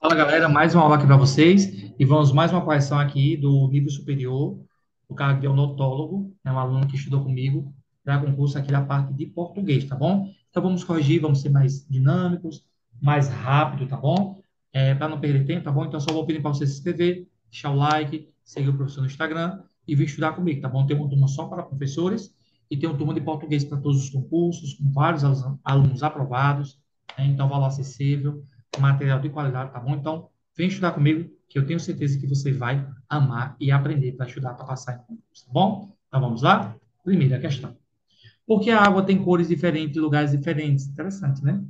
Fala galera, mais uma aula aqui para vocês e vamos mais uma correção aqui do nível superior, do cargo de odontólogo, é um aluno que estudou comigo para concurso aqui da parte de português, tá bom? Então vamos corrigir, vamos ser mais dinâmicos, mais rápido, tá bom? Para não perder tempo, tá bom? Então só vou pedir para você se inscrever, deixar o like, seguir o professor no Instagram e vir estudar comigo, tá bom? Tem uma turma só para professores e tem uma turma de português para todos os concursos, com vários alunos aprovados, né? Então valor acessível, material de qualidade, tá bom? Então, vem estudar comigo, que eu tenho certeza que você vai amar e aprender para estudar para passar em concurso, tá bom? Então, vamos lá? Primeira questão. Por que a água tem cores diferentes e lugares diferentes? Interessante, né?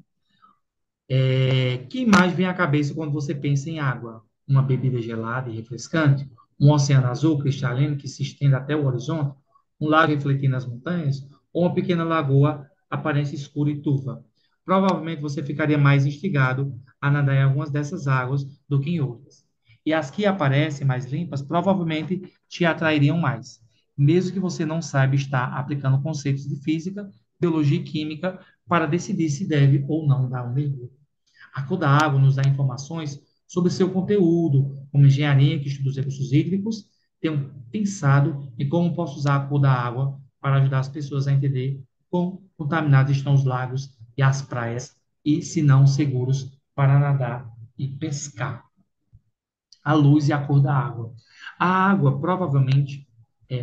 Que imagem vem à cabeça quando você pensa em água? Uma bebida gelada e refrescante? Um oceano azul cristalino que se estende até o horizonte? Um lago refletindo as montanhas? Ou uma pequena lagoa aparência escura e turva? Provavelmente você ficaria mais instigado a nadar em algumas dessas águas do que em outras. E as que aparecem mais limpas provavelmente te atrairiam mais, mesmo que você não saiba estar aplicando conceitos de física, biologia e química para decidir se deve ou não dar um mergulho. A cor da água nos dá informações sobre seu conteúdo, como engenharia que estuda os recursos hídricos, tenho pensado em como posso usar a cor da água para ajudar as pessoas a entender quão contaminados estão os lagos e as praias e, se não, seguros para nadar e pescar. A luz e a cor da água. A água provavelmente,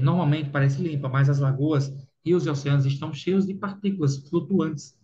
normalmente parece limpa, mas as lagoas, rios e oceanos estão cheios de partículas flutuantes.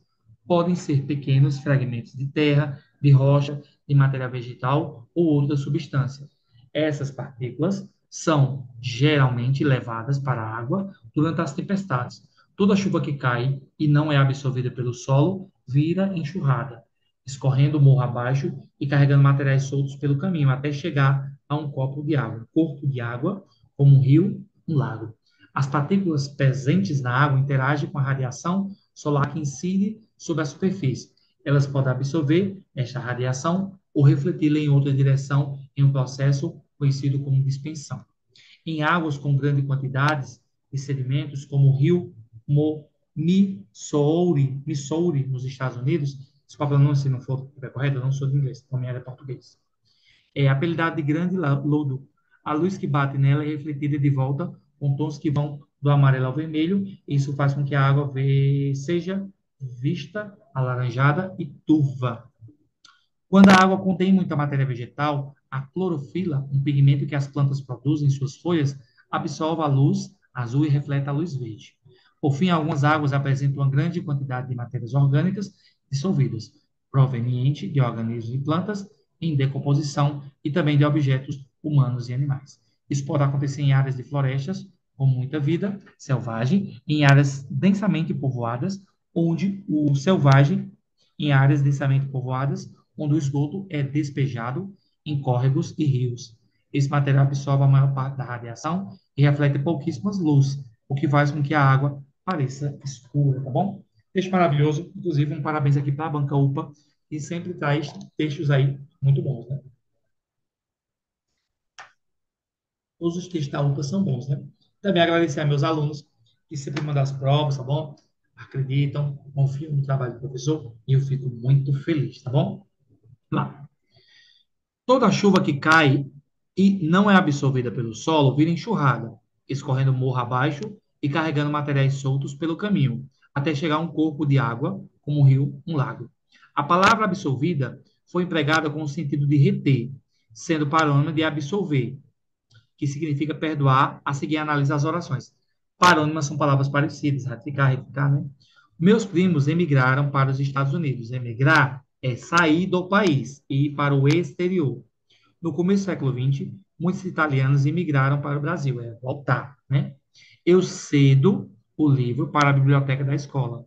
Podem ser pequenos fragmentos de terra, de rocha, de material vegetal ou outra substância. Essas partículas são geralmente levadas para a água durante as tempestades. Toda chuva que cai e não é absorvida pelo solo vira enxurrada, escorrendo morro abaixo e carregando materiais soltos pelo caminho até chegar a um copo de água, corpo de água, como um rio, um lago. As partículas presentes na água interagem com a radiação solar que incide sobre a superfície. Elas podem absorver esta radiação ou refleti-la em outra direção em um processo conhecido como dispersão. Em águas com grandes quantidades de sedimentos, como o rio Missouri, nos Estados Unidos, desculpa se não for correto, eu não sou de inglês, também era português. É apelidado de grande lodo. A luz que bate nela é refletida de volta com tons que vão do amarelo ao vermelho. Isso faz com que a água seja vista alaranjada e turva. Quando a água contém muita matéria vegetal, a clorofila, um pigmento que as plantas produzem em suas folhas, absorve a luz azul e reflete a luz verde. Por fim, algumas águas apresentam uma grande quantidade de matérias orgânicas dissolvidas, proveniente de organismos e plantas em decomposição e também de objetos humanos e animais. Isso pode acontecer em áreas de florestas, com muita vida selvagem, em áreas densamente povoadas, onde o selvagem, em áreas densamente povoadas, onde o esgoto é despejado em córregos e rios. Esse material absorve a maior parte da radiação e reflete pouquíssimas luzes, o que faz com que a água pareça escura, tá bom? Texto maravilhoso, inclusive um parabéns aqui para a Banca UPA, que sempre traz textos aí muito bons, né? Todos os textos da UPA são bons, né? Também agradecer a meus alunos que sempre mandam as provas, tá bom? Acreditam, confiam no trabalho do professor e eu fico muito feliz, tá bom? Lá. Toda chuva que cai e não é absorvida pelo solo vira enxurrada, escorrendo morro abaixo e carregando materiais soltos pelo caminho, até chegar a um corpo de água, como um rio, um lago. A palavra absolvida foi empregada com o sentido de reter, sendo parônimo de absolver, que significa perdoar, a seguir analisa as orações. Parônimas são palavras parecidas, ratificar, retificar, né? Meus primos emigraram para os Estados Unidos. Emigrar é sair do país e ir para o exterior. No começo do século XX, muitos italianos imigraram para o Brasil, é voltar, né? Eu cedo o livro para a biblioteca da escola.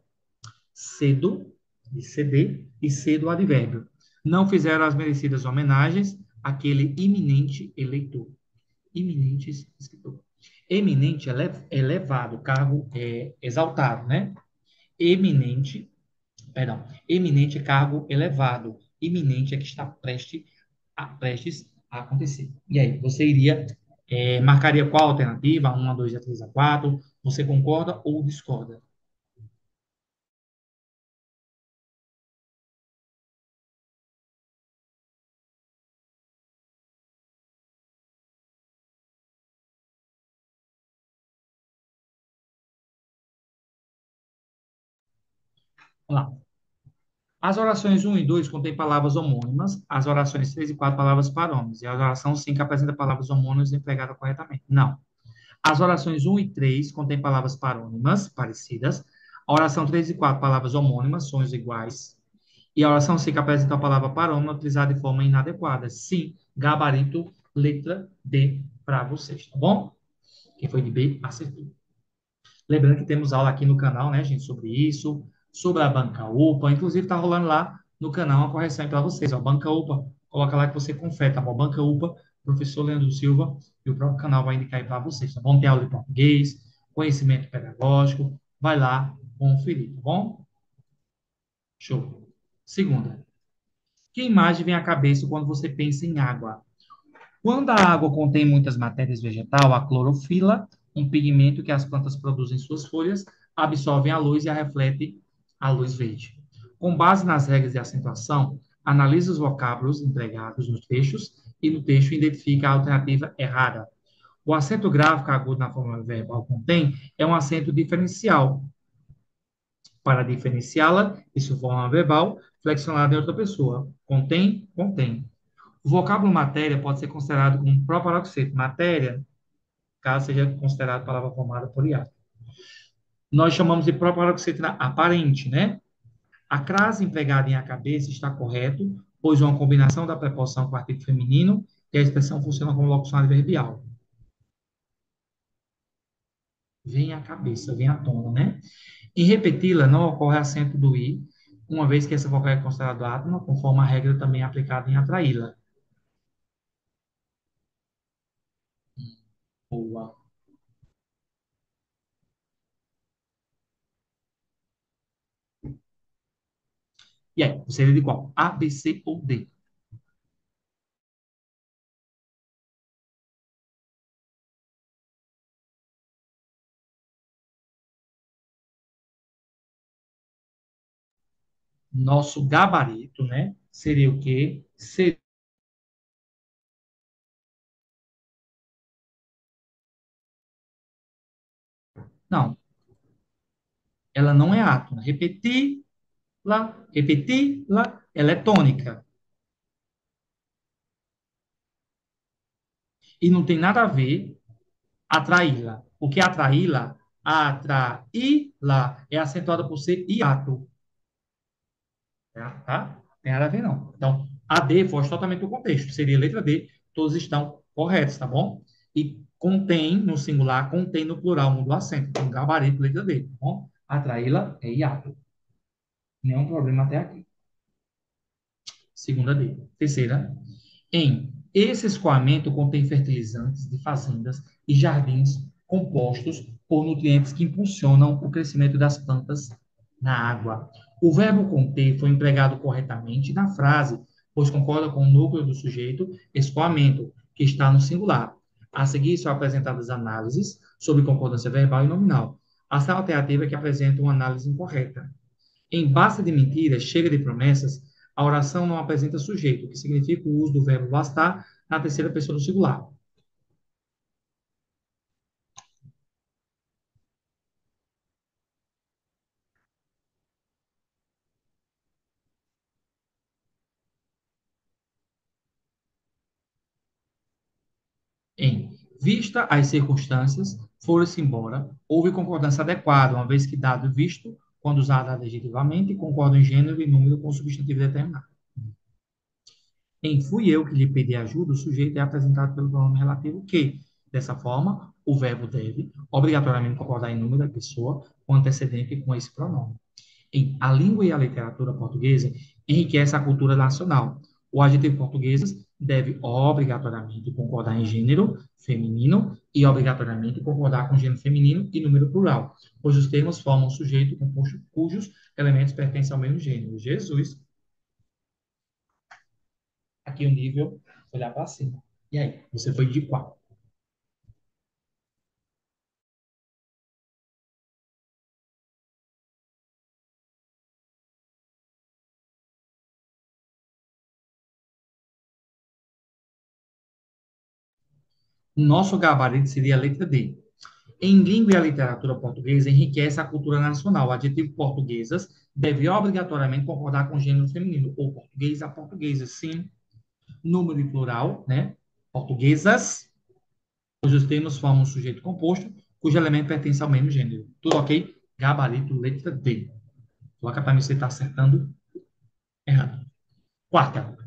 Cedo, de ceder, e cedo o advérbio. Não fizeram as merecidas homenagens àquele iminente eleitor. Iminente escritor. Eminente é elevado, cargo é exaltado, né? Eminente, perdão, eminente é cargo elevado. Iminente é que está prestes a acontecer. E aí, você iria, marcaria qual alternativa? A 1, a 2, a 3, a 4? Você concorda ou discorda? Vamos lá. As orações um e 2 contêm palavras homônimas, as orações 3 e 4 palavras parônimas, e a oração 5 apresenta palavras homônimas empregadas corretamente. Não. As orações um e 3 contêm palavras parônimas, parecidas. A oração 3 e 4 palavras homônimas, sons iguais. E a oração 5 apresenta a palavra parônima utilizada de forma inadequada. Sim, gabarito, letra D para vocês, tá bom? Quem foi de B, acertou. Lembrando que temos aula aqui no canal, né, gente, sobre isso, sobre a banca UPA. Inclusive, tá rolando lá no canal uma correção para vocês, ó. Banca UPA, coloca lá que você confere, tá bom? Banca UPA, professor Leandro Silva, e o próprio canal vai indicar aí para vocês, tá bom? Tem aula de português, conhecimento pedagógico, vai lá conferir, tá bom? Show. Segunda, que imagem vem à cabeça quando você pensa em água? Quando a água contém muitas matérias vegetais, a clorofila, um pigmento que as plantas produzem em suas folhas, absorvem a luz e a reflete a luz verde. Com base nas regras de acentuação, analisa os vocábulos empregados nos textos e no texto identifica a alternativa errada. O acento gráfico agudo na forma verbal contém é um acento diferencial. Para diferenciá-la, isso forma verbal flexionada em outra pessoa. Contém, contém. O vocábulo matéria pode ser considerado um proparoxeto. Matéria, caso seja considerado palavra formada por IA. Nós chamamos de proparoxeto aparente, né? A crase empregada em a cabeça está correto, pois uma combinação da preposição com o artigo feminino e a expressão funciona como locução adverbial. Vem à cabeça, vem à tona, né? Em repeti-la, não ocorre acento do i, uma vez que essa vogal é considerada átona, conforme a regra também é aplicada em atraí-la. Boa. E aí, seria de qual? A, B, C ou D? Nosso gabarito, né? Seria o quê? Não, ela não é átona. Repeti-la, ela é tônica. E não tem nada a ver atraí-la. Porque atraí-la é acentuada por ser hiato. Tá? Tem nada a ver, não. Então, a D foge totalmente do contexto. Seria a letra D. Todos estão corretos, tá bom? E contém no singular, contém no plural, muda o acento. Então, gabarito, letra D, tá bom? Atraí-la é hiato. Nenhum problema até aqui. Segunda D. Terceira, esse escoamento contém fertilizantes de fazendas e jardins compostos por nutrientes que impulsionam o crescimento das plantas na água. O verbo conter foi empregado corretamente na frase, pois concorda com o núcleo do sujeito, escoamento, que está no singular. A seguir são apresentadas análises sobre concordância verbal e nominal. As alternativas que apresentam uma análise incorreta. Em basta de mentiras, chega de promessas, a oração não apresenta sujeito, o que significa o uso do verbo bastar na terceira pessoa do singular. Em vista as circunstâncias, foram-se embora, houve concordância adequada, uma vez que dado visto, quando usado adjetivamente, concorda em gênero e número com o substantivo determinado. Em fui eu que lhe pedi ajuda, o sujeito é apresentado pelo pronome relativo que. Dessa forma, o verbo deve obrigatoriamente concordar em número da pessoa com antecedente com esse pronome. A língua e a literatura portuguesa enriquece a cultura nacional. O adjetivo português deve obrigatoriamente concordar em gênero feminino e obrigatoriamente concordar com gênero feminino e número plural, pois os termos formam um sujeito composto cujos elementos pertencem ao mesmo gênero. Jesus, aqui o nível, olhar para cima. E aí, você foi de qual? Nosso gabarito seria a letra D. Em língua e a literatura portuguesa enriquece a cultura nacional. O adjetivo portuguesas deve obrigatoriamente concordar com o gênero feminino, ou português a portuguesa, sim. Número e plural, né? Portuguesas, cujos termos formam um sujeito composto, cujo elemento pertence ao mesmo gênero. Tudo ok? Gabarito, letra D. Coloca para mim se você está acertando errado. Quarta.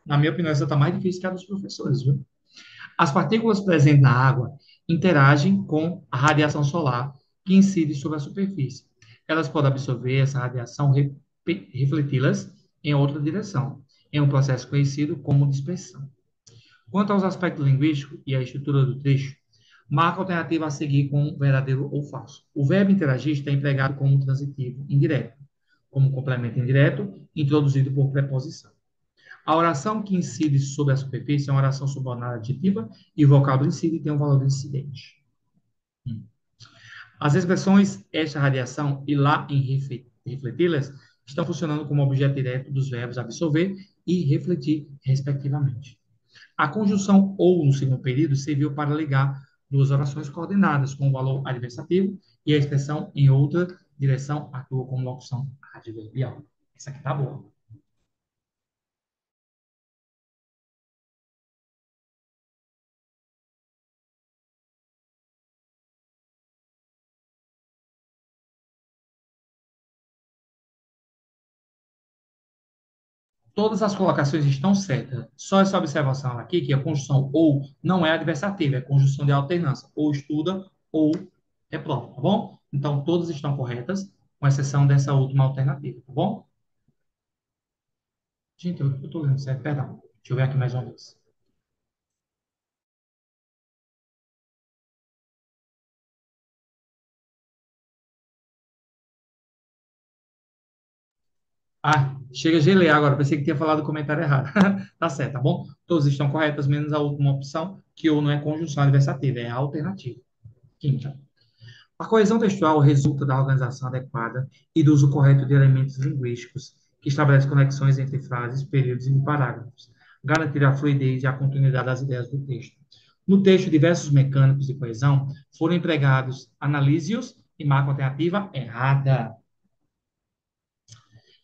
Na minha opinião, essa está mais difícil que a dos professores, viu? As partículas presentes na água interagem com a radiação solar que incide sobre a superfície. Elas podem absorver essa radiação e refleti-las em outra direção, em um processo conhecido como dispersão. Quanto aos aspectos linguísticos e à estrutura do texto, marca a alternativa a seguir com verdadeiro ou falso. O verbo interagir está empregado como transitivo indireto, como complemento indireto, introduzido por preposição. A oração que incide sobre a superfície é uma oração subordinada adjetiva e o vocábulo incide tem um valor incidente. As expressões esta radiação e lá em refleti-las estão funcionando como objeto direto dos verbos absorver e refletir, respectivamente. A conjunção ou no segundo período serviu para ligar duas orações coordenadas com o valor adversativo e a expressão em outra direção atua como locução adverbial. Essa aqui tá boa. Todas as colocações estão certas. Só essa observação aqui, que a conjunção ou não é adversativa, é conjunção de alternância. Ou estuda ou reprova, tá bom? Então, todas estão corretas, com exceção dessa última alternativa, tá bom? Gente, eu estou lendo certo, perdão. Deixa eu ver aqui mais uma vez. Ah, chega de ler agora. Pensei que tinha falado o comentário errado. Tá certo, tá bom? Todas estão corretas, menos a última opção, que ou não é conjunção adversativa, é alternativa. Quinta. A coesão textual resulta da organização adequada e do uso correto de elementos linguísticos, que estabelece conexões entre frases, períodos e parágrafos, garantir a fluidez e a continuidade das ideias do texto. No texto, diversos mecânicos de coesão foram empregados analísios e marca alternativa errada.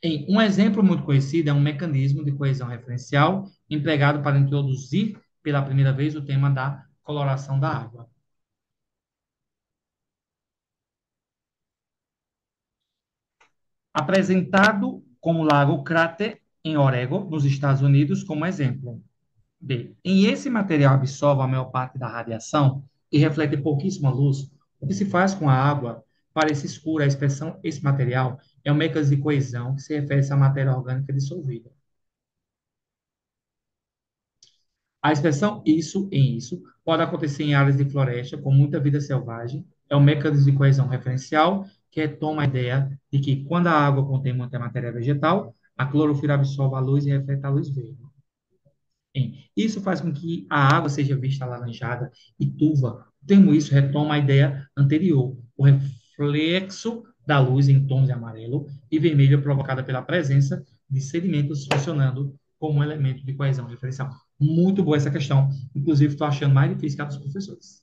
Um exemplo muito conhecido é um mecanismo de coesão referencial empregado para introduzir pela primeira vez o tema da coloração da água. Apresentado como Lago Crater, em Oregon, nos Estados Unidos, como exemplo. B. Em esse material absorve a maior parte da radiação e reflete pouquíssima luz. O que se faz com a água parece escura. A expressão esse material é um mecanismo de coesão que se refere à matéria orgânica dissolvida. A expressão isso em isso pode acontecer em áreas de floresta com muita vida selvagem. É um mecanismo de coesão referencial que retoma a ideia de que quando a água contém muita matéria vegetal, a clorofila absorve a luz e reflete a luz verde. Isso faz com que a água seja vista alaranjada e turva. O termo isso retoma a ideia anterior. O reflexo da luz em tons de amarelo e vermelho é provocada pela presença de sedimentos funcionando como um elemento de coesão referencial. Muito boa essa questão. Inclusive, estou achando mais difícil que a dos professores.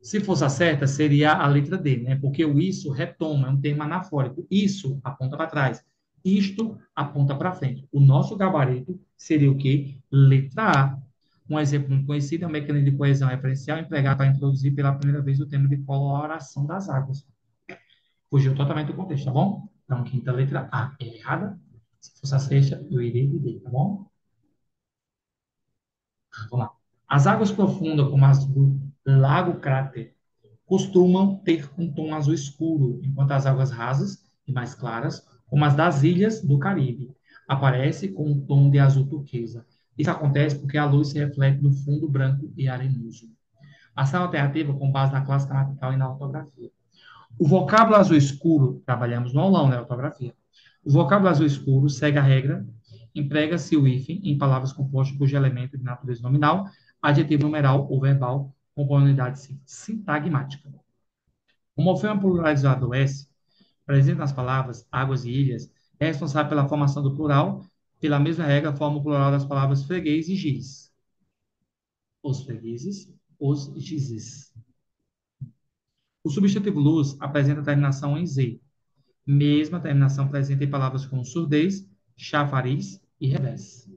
Se fosse a certa, seria a letra D, né? Porque o isso retoma, é um termo anafórico. Isso aponta para trás. Isto aponta para frente. O nosso gabarito seria o quê? Letra A. Um exemplo muito conhecido é o mecanismo de coesão referencial empregado para introduzir pela primeira vez o tema de coloração das águas. Fugiu totalmente do contexto, tá bom? Então, quinta letra A é errada. Se fosse a sexta, eu iria de D, tá bom? Vamos lá. As águas profundas, como as do Lago Cráter, costumam ter um tom azul escuro, enquanto as águas rasas e mais claras, como as das ilhas do Caribe, aparecem com um tom de azul turquesa. Isso acontece porque a luz se reflete no fundo branco e arenoso. Ação alternativa com base na clássica gramatical e na ortografia. O vocábulo azul escuro, trabalhamos no aulão, né, ortografia. O vocábulo azul escuro segue a regra, emprega-se o hífen em palavras compostas cujo elemento de natureza nominal, adjetivo numeral ou verbal com unidade sintagmática. O morfema pluralizado S, presente nas palavras águas e ilhas, é responsável pela formação do plural. Pela mesma regra, forma o plural das palavras freguês e giz. Os fregueses, os gizes. O substantivo luz apresenta terminação em Z, mesma terminação presente em palavras como surdez, chafariz e revés.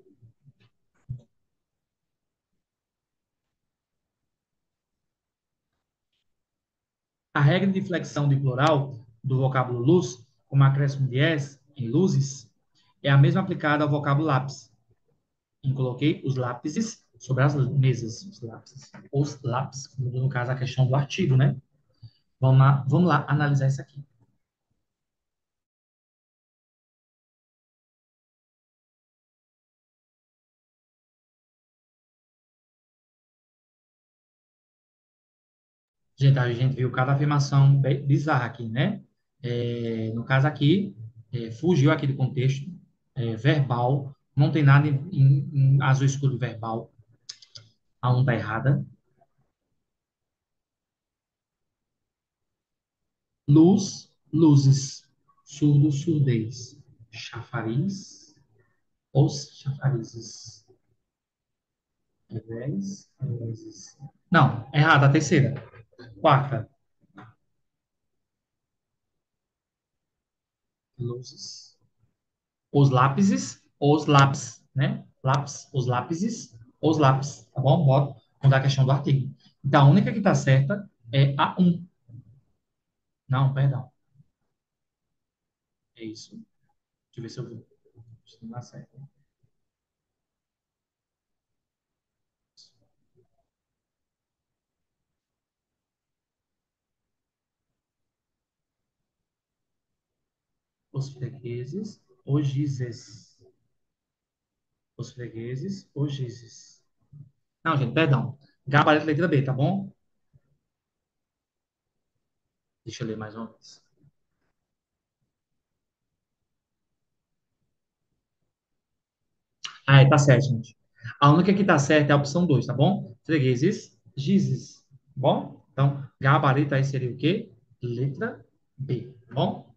A regra de flexão de plural do vocábulo luz, como acréscimo de S em luzes, é a mesma aplicada ao vocábulo lápis. Eu coloquei os lápises sobre as mesas, os lápis, no caso a questão do artigo, né? Vamos lá analisar isso aqui. Gente, a gente viu cada afirmação bizarra aqui, né? No caso aqui, fugiu aqui do contexto, verbal, não tem nada em azul escuro verbal, a um tá errada. Luz, luzes, surdo, surdez, chafariz, os chafarizes, revés, reveses. Não, errada, a terceira. Quarta, luzes. Os lápis, né? Lápis, os lápis, tá bom? Bota, mudar a questão do artigo. Então, a única que está certa é a um. Não, perdão. É isso. Deixa eu ver se eu vi. Acho que não dá certo. Os fregueses, os gizes. Os fregueses, os gizes. Não, gente, perdão. Gabarito letra B, tá bom? Deixa eu ler mais uma vez. Ah, tá certo, gente. A única que tá certa é a opção 2, tá bom? Fregueses, gizes. Tá bom? Então, gabarito aí seria o quê? Letra B, tá bom?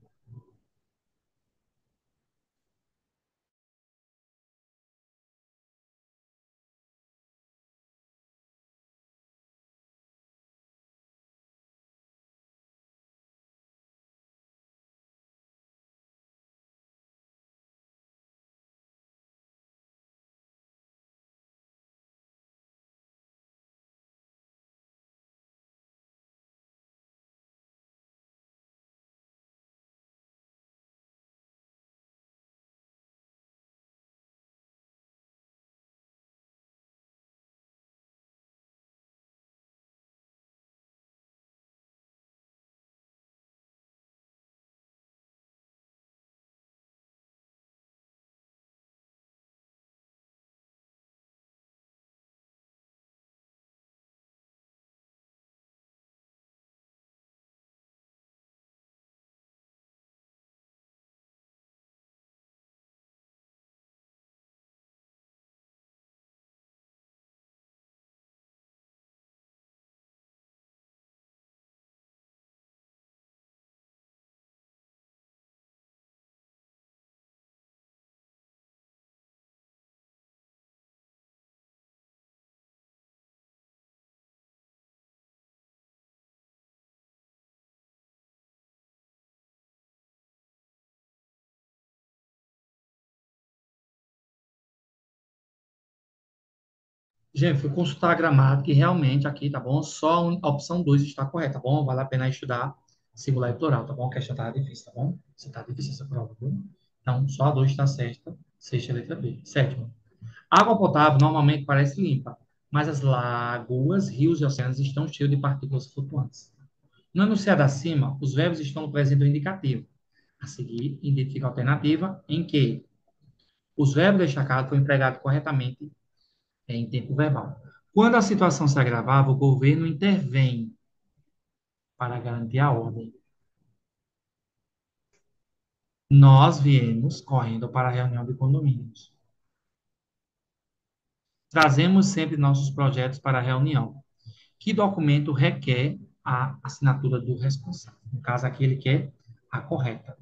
Gente, fui consultar a gramática e realmente aqui, tá bom? Só a opção 2 está correta, tá bom? Vale a pena estudar singular e plural, tá bom? A questão tá difícil, tá bom? Você tá difícil essa prova, viu? Então, só a 2 está certa. Sexta letra B. Sétima. Água potável normalmente parece limpa, mas as lagoas, rios e oceanos estão cheios de partículas flutuantes. No enunciado acima, os verbos estão no presente do indicativo. A seguir, identifica a alternativa em que os verbos destacados foram empregados corretamente em tempo verbal. Quando a situação se agravava, o governo intervém para garantir a ordem. Nós viemos correndo para a reunião de condomínios. Trazemos sempre nossos projetos para a reunião. Que documento requer a assinatura do responsável? No caso, aqui ele quer a correta.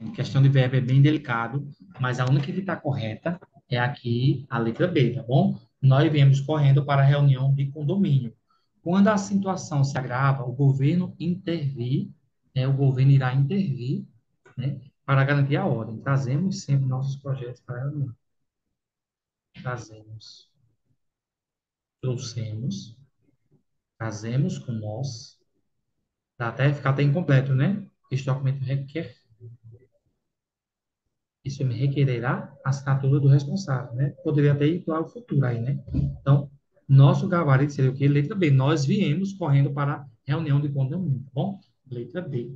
Em questão de verbo é bem delicado, mas a única que está correta é aqui a letra B, tá bom? Nós viemos correndo para a reunião de condomínio. Quando a situação se agrava, o governo intervir, o governo irá intervir, né, para garantir a ordem. Trazemos sempre nossos projetos para a reunião. Trazemos, trouxemos, trazemos com nós, dá até ficar até incompleto, né? Este documento requer. Isso me requererá a assinatura do responsável, né? Poderia até ir para o futuro aí, né? Então, nosso gabarito seria o quê? Letra B. Nós viemos correndo para a reunião de condomínio, tá bom? Letra B.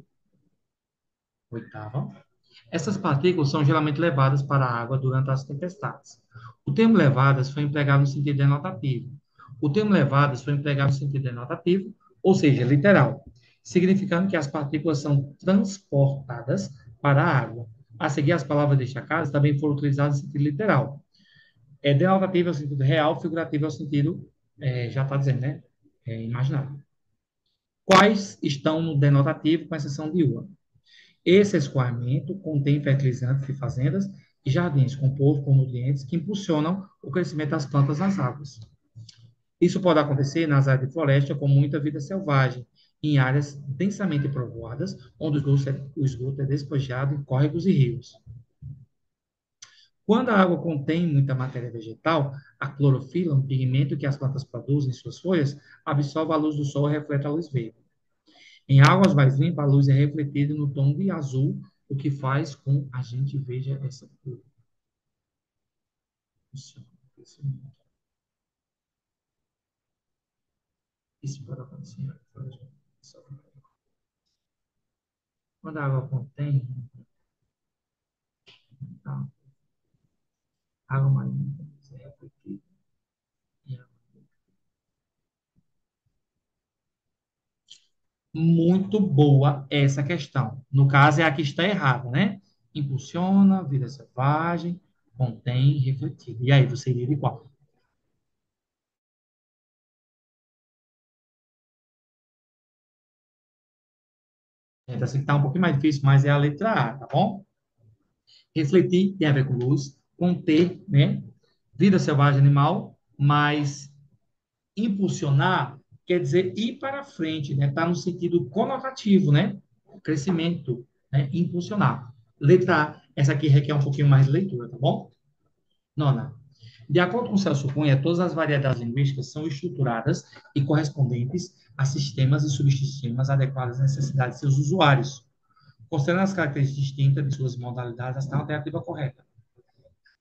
Oitava. Essas partículas são geralmente levadas para a água durante as tempestades. O termo levadas foi empregado no sentido denotativo. O termo levadas foi empregado no sentido denotativo, ou seja, literal, significando que as partículas são transportadas para a água. A seguir, as palavras destacadas também foram utilizadas no sentido literal. Denotativo é o sentido real, figurativo é o sentido, já está dizendo, né? Imaginário. Quais estão no denotativo, com exceção de uma? Esse escoamento contém fertilizantes de fazendas e jardins, composto por nutrientes que impulsionam o crescimento das plantas nas águas. Isso pode acontecer nas áreas de floresta com muita vida selvagem, em áreas densamente povoadas, onde o esgoto é despejado em córregos e rios. Quando a água contém muita matéria vegetal, a clorofila, um pigmento que as plantas produzem em suas folhas, absorve a luz do sol e reflete a luz verde. Em águas mais limpas, a luz é refletida no tom de azul, o que faz com a gente veja essa cor. Isso pode acontecer. Quando a água contém, tá? Água mais limpa, é refletida. Muito boa essa questão. No caso, é a que está errada, né? Impulsiona, vida selvagem, contém, refletido. E aí, você iria de qual? Essa que está um pouquinho mais difícil, mas é a letra A, tá bom? Refletir tem a ver com luz, conter, né? Vida selvagem animal, mas impulsionar quer dizer ir para frente, né? Está no sentido conotativo, né? Crescimento, né? Impulsionar. Letra A, essa aqui requer um pouquinho mais de leitura, tá bom? Nona. De acordo com Celso Cunha, todas as variedades linguísticas são estruturadas e correspondentes a sistemas e subsistemas adequados às necessidades de seus usuários, considerando as características distintas de suas modalidades, esta é a alternativa correta.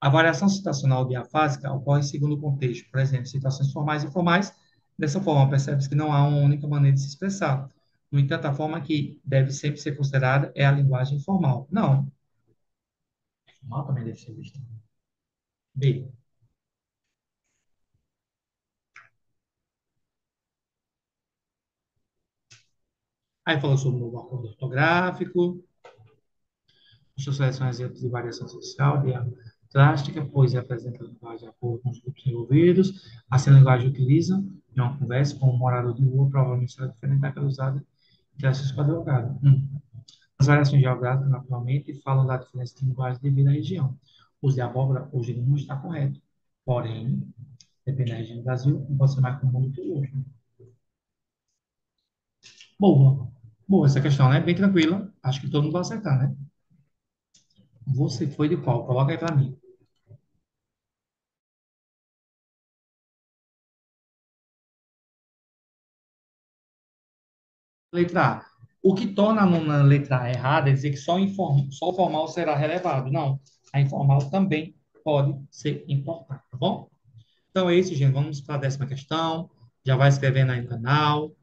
A variação citacional diafásica ocorre segundo o contexto, por exemplo, situações formais e informais. Dessa forma, percebe-se que não há uma única maneira de se expressar. No entanto, a forma que deve sempre ser considerada é a linguagem formal. Não, formal também deve ser vista. B. Aí falou sobre o novo acordo ortográfico, suas seleções de variação social, drástica, pois apresenta a linguagem de acordo com os grupos envolvidos. Assim, a linguagem utiliza em uma conversa com um morador de rua, provavelmente será diferente daquela usada Que é com advogado. As variações geográficas, naturalmente, falam da diferença de linguagem devido à região. Os de abóbora, hoje não está correto. Porém, depende da região do Brasil, pode ser mais comum do que o outro. Boa. Boa essa questão, né? Bem tranquila. Acho que todo mundo vai acertar, né? Você foi de qual? Coloca aí para mim. Letra A. O que torna a nona letra A errada é dizer que só o formal será relevado. Não. A informal também pode ser importante, tá bom? Então é isso, gente. Vamos para a 10ª questão. Já vai escrevendo aí no canal,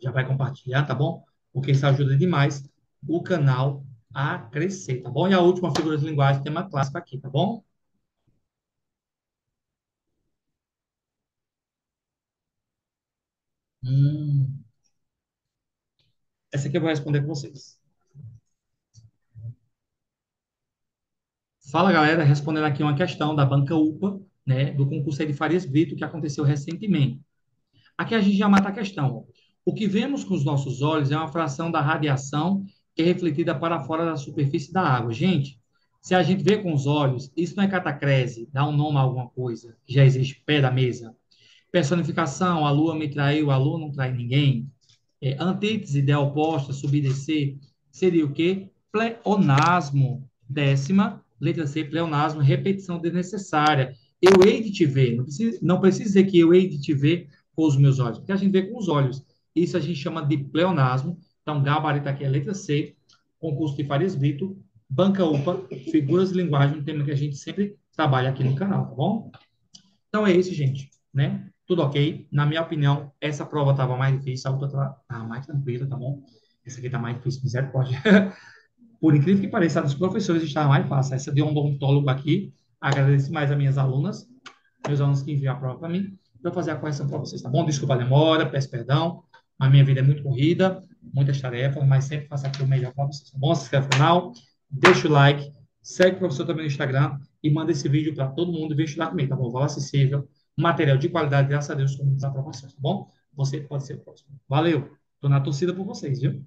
já vai compartilhar, tá bom? Porque isso ajuda demais o canal a crescer, tá bom? E a última figura de linguagem, tema clássico aqui, tá bom? Hum, essa aqui eu vou responder com vocês. Fala, galera, respondendo aqui uma questão da banca UPA, né, do concurso aí de Farias Brito, que aconteceu recentemente. Aqui a gente já mata a questão. O que vemos com os nossos olhos é uma fração da radiação que é refletida para fora da superfície da água. Gente, se a gente vê com os olhos, isso não é catacrese, dá um nome a alguma coisa que já existe pé da mesa. Personificação, a lua me traiu, a lua não trai ninguém. Antítese de oposta, subir e descer, seria o quê? Pleonasmo. 10ª, letra C, pleonasmo, repetição desnecessária. Eu hei de te ver. Não precisa dizer que eu hei de te ver com os meus olhos, porque a gente vê com os olhos. Isso a gente chama de pleonasmo. Então, gabarito aqui é a letra C, concurso de Farias Brito, banca UPA, figuras de linguagem, um tema que a gente sempre trabalha aqui no canal, tá bom? Então é isso, gente, né? Tudo ok. Na minha opinião, essa prova estava mais difícil, a outra estava mais tranquila, tá bom? Essa aqui está mais difícil, misericórdia. Por incrível que pareça, a dos professores estava mais fácil. Essa de odontólogo aqui, agradeço mais as minhas alunas, meus alunos que enviaram a prova para mim, para fazer a correção para vocês, tá bom? Desculpa a demora, peço perdão. A minha vida é muito corrida, muitas tarefas, mas sempre faço aqui o melhor para vocês, tá bom? Se inscreve no canal, deixa o like, segue o professor também no Instagram e manda esse vídeo para todo mundo e vem estudar comigo, tá bom? Valor acessível, material de qualidade, graças a Deus, com muitas aprovações, tá bom? Você pode ser o próximo. Valeu! Tô na torcida por vocês, viu?